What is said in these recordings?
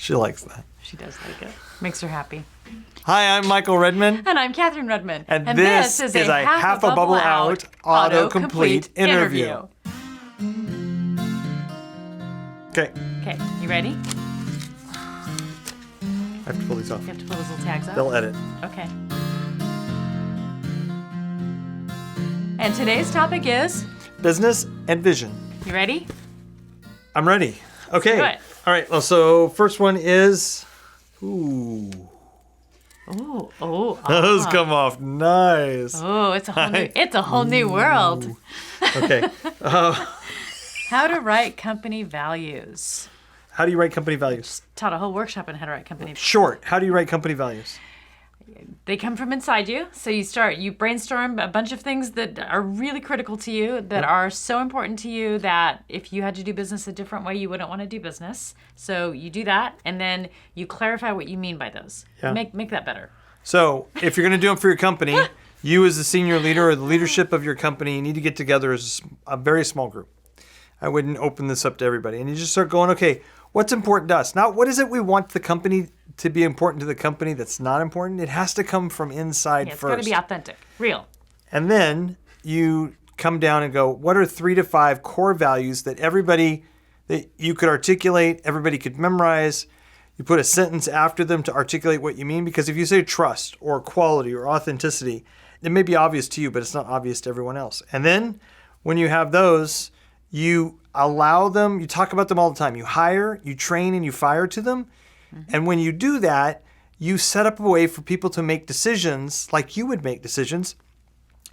She likes that. She does like it. Makes her happy. Hi, I'm Michael Redman. And I'm Kathryn Redman. And this is a half a bubble out autocomplete interview. Okay. Okay, you ready? I have to pull these off. You have to pull those little tags off? They'll edit. Okay. And today's topic is? Business and vision. You ready? I'm ready. Okay. Do it. All right. Well, so first one is, Oh. those come off nice. Oh, it's a whole new world. Okay. How to write company values. How do you write company values? Taught a whole workshop on how to write company. Short. How do you write company values? They come from inside you. So you brainstorm a bunch of things that are really critical to you, that are so important to you that if you had to do business a different way, you wouldn't want to do business. So you do that, and then you clarify what you mean by those. Yeah. Make that better. So if you're going to do them for your company, you as the senior leader or the leadership of your company, you need to get together as a very small group. I wouldn't open this up to everybody. And you just start going, okay, what's important to us? Not what is it we want the company to be important to the company that's not important. It has to come from inside It's first. got to be authentic, real. And then you come down and go, what are 3 to 5 core values that you could articulate, everybody could memorize. You put a sentence after them to articulate what you mean. Because if you say trust or quality or authenticity, it may be obvious to you, but it's not obvious to everyone else. And then when you have those, you allow them, you talk about them all the time. You hire, you train, and you fire to them. Mm-hmm. And when you do that, you set up a way for people to make decisions like you would make decisions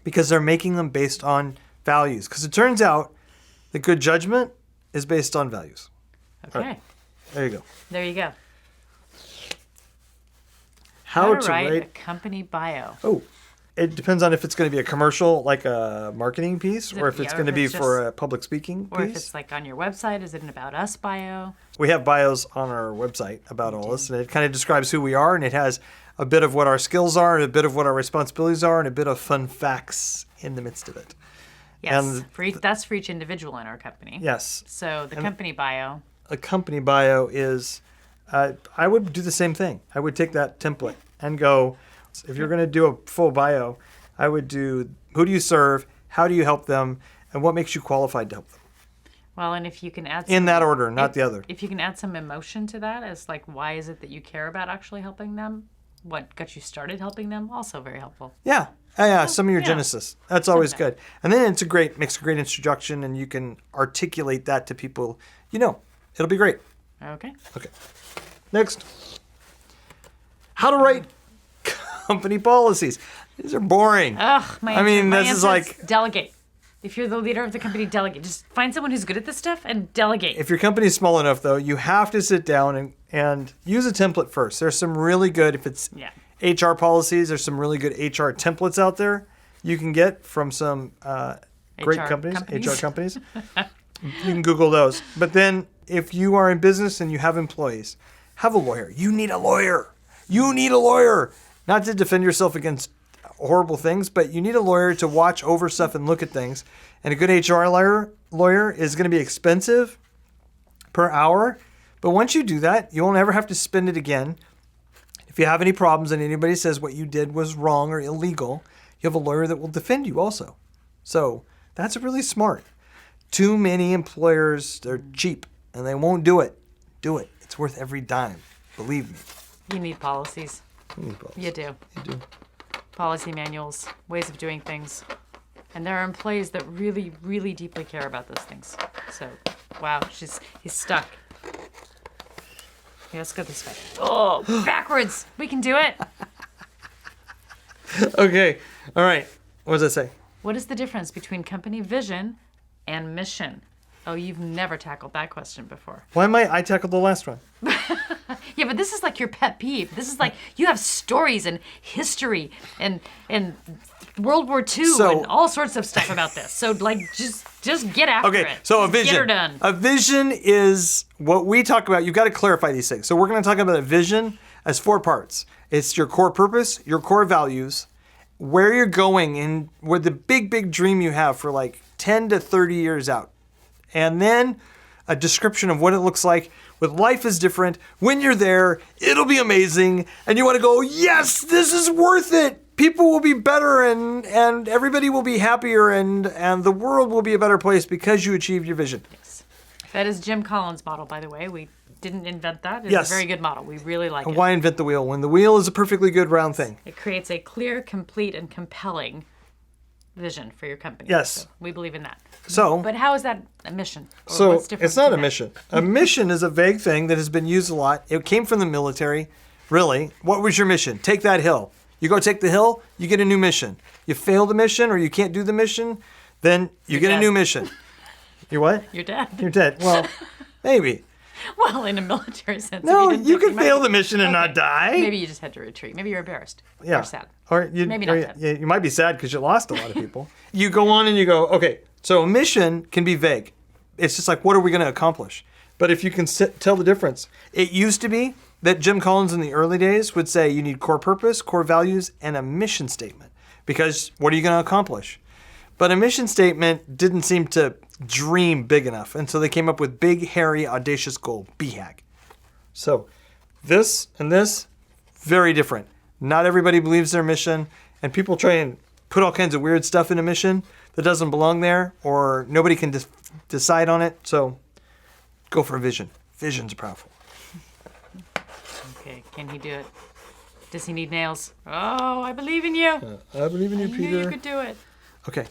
because they're making them based on values. Because it turns out that good judgment is based on values. Okay. Right. There you go. There you go. How to write a company bio. Oh, it depends on if it's going to be a commercial, like a marketing piece, or if it's going to be for a public speaking piece. Or if it's like on your website, is it an About Us bio? We have bios on our website about all this, and it kind of describes who we are, and it has a bit of what our skills are, and a bit of what our responsibilities are, and a bit of fun facts in the midst of it. Yes, And that's for each individual in our company. Yes. So the company bio. A company bio is, I would do the same thing. I would take that template and go, if you're going to do a full bio, I would do, who do you serve, how do you help them, and what makes you qualified to help them? Well, and if you can add in that order, not the other. If you can add some emotion to that, as like, why is it that you care about actually helping them? What got you started helping them? Also very helpful. Yeah. Some of your genesis. That's always good. And then makes a great introduction, and you can articulate that to people. It'll be great. Okay. Next. How to write company policies. These are boring. Ugh, my this is answer like delegate. If you're the leader of the company, delegate. Just find someone who's good at this stuff and delegate. If your company's small enough, though, you have to sit down and use a template first. There's some really good, if it's HR policies, there's some really good HR templates out there you can get from some great companies, HR companies. You can Google those. But then if you are in business and you have employees, have a lawyer. You need a lawyer. Not to defend yourself against horrible things, but you need a lawyer to watch over stuff and look at things. And a good HR lawyer is going to be expensive per hour. But once you do that, you won't ever have to spend it again. If you have any problems and anybody says what you did was wrong or illegal, you have a lawyer that will defend you also. So that's really smart. Too many employers, they're cheap and they won't do it. Do it. It's worth every dime. Believe me. You need policies. You do. Policy manuals, ways of doing things. And there are employees that really, really deeply care about those things. So, wow, he's stuck. Okay, let's go this way. Oh, backwards. We can do it. Okay. All right. What does that say? What is the difference between company vision and mission? Oh, you've never tackled that question before. Why might I tackle the last one? Yeah, but this is like your pet peeve. This is like you have stories and history and World War II and all sorts of stuff about this. So like just get after it. Okay, so a vision. Get her done. A vision is what we talk about. You've got to clarify these things. So we're going to talk about a vision as 4 parts. It's your core purpose, your core values, where you're going, and where the big dream you have for like 10 to 30 years out. And then a description of what it looks like with Life is Different. When you're there, it'll be amazing. And you want to go, yes, this is worth it. People will be better and everybody will be happier and the world will be a better place because you achieved your vision. Yes. That is Jim Collins' model, by the way. We didn't invent that. It's Yes. a very good model. We really like it. Why invent the wheel when the wheel is a perfectly good round thing? It creates a clear, complete, and compelling vision for your company. Yes. So we believe in that. So, But how is that a mission? Or so what's different it's not from a that? mission. A mission is a vague thing that has been used a lot. It came from the military. Really, what was your mission? Take that hill. You go take the hill, you get a new mission. You fail the mission or you can't do the mission, then you get dead. a new mission. You're what? You're dead. You're dead. Well, maybe. Well, in a military sense. No, if you didn't can fail the mission and not die. Maybe you just had to retreat. Maybe you're embarrassed. Yeah. Or sad. Or you, Maybe or not that. you might be sad because you lost a lot of people. You go on and you go, okay, so a mission can be vague. It's just like, what are we going to accomplish? But if you can tell the difference, it used to be that Jim Collins in the early days would say you need core purpose, core values, and a mission statement. Because what are you going to accomplish? But a mission statement didn't seem to dream big enough. And so they came up with big, hairy, audacious goal, BHAG. So this and this, very different. Not everybody believes their mission. And people try and put all kinds of weird stuff in a mission that doesn't belong there. Or nobody can decide on it. So go for a vision. Vision's powerful. Okay, can he do it? Does he need nails? Oh, I believe in you. I believe in you, I Peter. knew you could do it. Okay.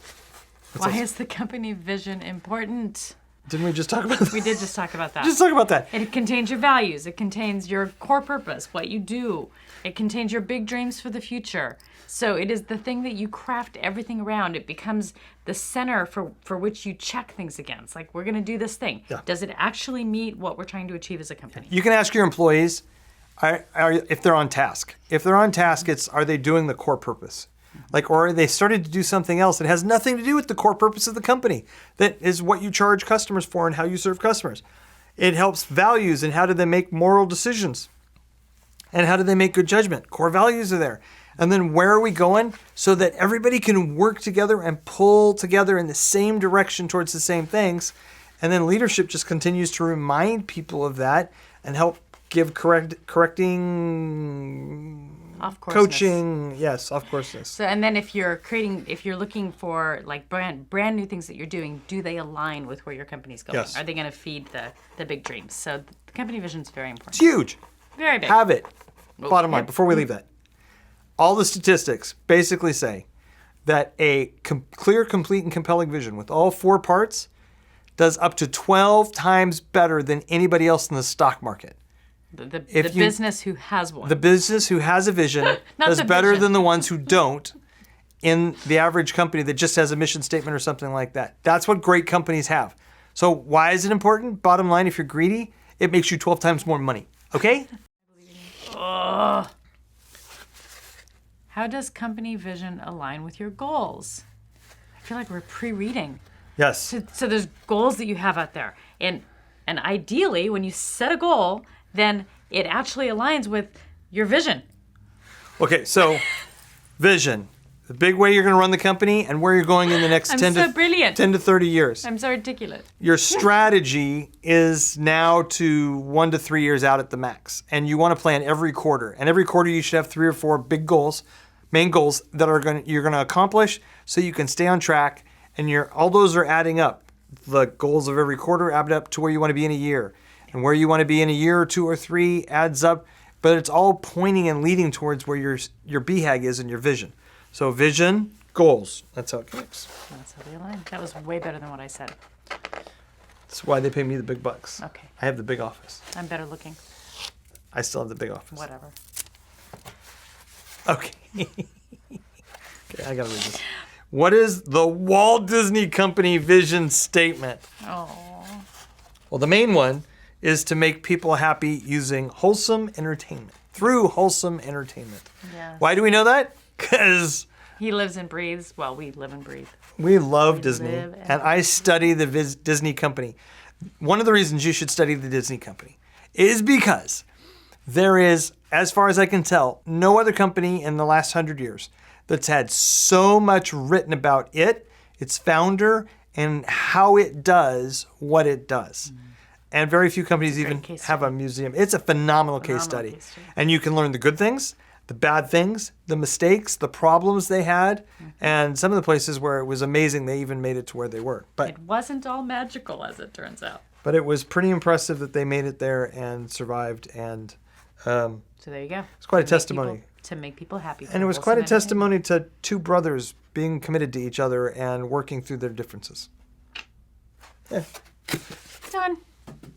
Why is the company vision important? Didn't we just talk about that? We did just talk about that. Just talk about that. It contains your values. It contains your core purpose, what you do. It contains your big dreams for the future. So it is the thing that you craft everything around. It becomes the center for which you check things against. Like, we're going to do this thing. Yeah. Does it actually meet what we're trying to achieve as a company? You can ask your employees if they're on task. If they're on task, are they doing the core purpose? Like, or are they started to do something else that has nothing to do with the core purpose of the company? That is what you charge customers for and how you serve customers. It helps values and how do they make moral decisions? And how do they make good judgment? Core values are there. And then where are we going so that everybody can work together and pull together in the same direction towards the same things? And then leadership just continues to remind people of that and help give correcting Off-courseness. coaching. Yes, of course. So, and then if you're looking for like brand new things that you're doing, do they align with where your company's going? Yes. Are they going to feed the big dreams? So the company vision is very important. It's huge. Very big. Have it. Bottom line, Yep. before we leave that, all the statistics basically say that a clear, complete, and compelling vision with all four parts does up to 12 times better than anybody else in the stock market. The business who has one. The business who has a vision Not does the better vision. than the ones who don't in the average company that just has a mission statement or something like that. That's what great companies have. So why is it important? Bottom line, if you're greedy, it makes you 12 times more money. Okay? Ugh. How does company vision align with your goals? I feel like we're pre-reading. Yes. So there's goals that you have out there. And ideally, when you set a goal, then it actually aligns with your vision. Okay, so vision. The big way you're going to run the company and where you're going in the next I'm 10 so brilliant. to 30 years. I'm so articulate. Your strategy is now to 1 to 3 years out at the max. And you want to plan every quarter. And every quarter you should have 3 or 4 big goals, main goals that you're going to accomplish so you can stay on track. And all those are adding up. The goals of every quarter add up to where you want to be in a year. And where you want to be in a year or 2 or 3 adds up. But it's all pointing and leading towards where your BHAG is in your vision. So vision, goals. That's how it connects. That's how they align. That was way better than what I said. That's why they pay me the big bucks. Okay. I have the big office. I'm better looking. I still have the big office. Whatever. Okay. Okay, I gotta read this. What is the Walt Disney Company vision statement? Oh. Well, the main one is to make people happy using wholesome entertainment. Through wholesome entertainment. Yeah. Why do we know that? Because He lives and breathes. Well, we live and breathe. we love Disney. live And I study the Disney Company. One of the reasons you should study the Disney Company is because there is, as far as I can tell, no other company in the last 100 years that's had so much written about it, its founder, and how it does what it does. And very few companies even case have a museum. It's a phenomenal case study. And you can learn the good things, the bad things, the mistakes, the problems they had, and some of the places where it was amazing they even made it to where they were. But it wasn't all magical, as it turns out. But it was pretty impressive that they made it there and survived. And so there you go. It's quite a testimony. To make people happy. And it was quite a testimony to two brothers being committed to each other and working through their differences. Yeah. Done.